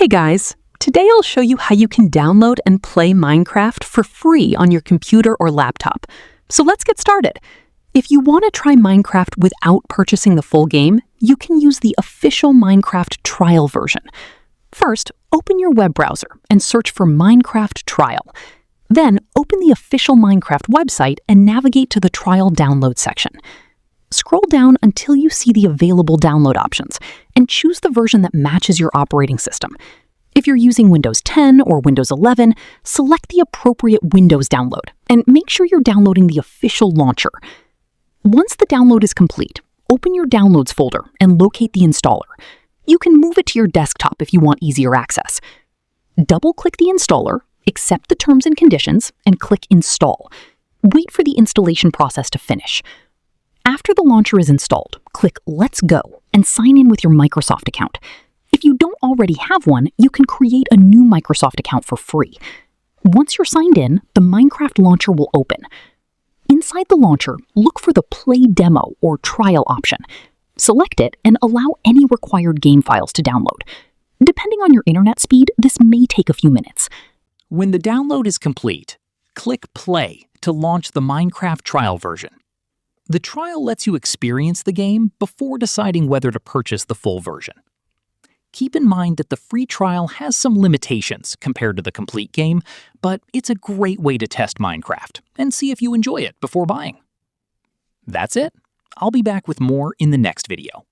Hey guys, today I'll show you how you can download and play Minecraft for free on your computer or laptop. So let's get started. If you want to try Minecraft without purchasing the full game, you can use the official Minecraft trial version. First, open your web browser and search for Minecraft Trial. Then, open the official Minecraft website and navigate to the trial download section. Scroll down until you see the available download options and choose the version that matches your operating system. If you're using Windows 10 or Windows 11, select the appropriate Windows download and make sure you're downloading the official launcher. Once the download is complete, open your Downloads folder and locate the installer. You can move it to your desktop if you want easier access. Double-click the installer, accept the terms and conditions, and click Install. Wait for the installation process to finish. After the launcher is installed, click Let's Go and sign in with your Microsoft account. If you don't already have one, you can create a new Microsoft account for free. Once you're signed in, the Minecraft launcher will open. Inside the launcher, look for the Play Demo or Trial option. Select it and allow any required game files to download. Depending on your internet speed, this may take a few minutes. When the download is complete, click Play to launch the Minecraft trial version. The trial lets you experience the game before deciding whether to purchase the full version. Keep in mind that the free trial has some limitations compared to the complete game, but it's a great way to test Minecraft and see if you enjoy it before buying. That's it. I'll be back with more in the next video.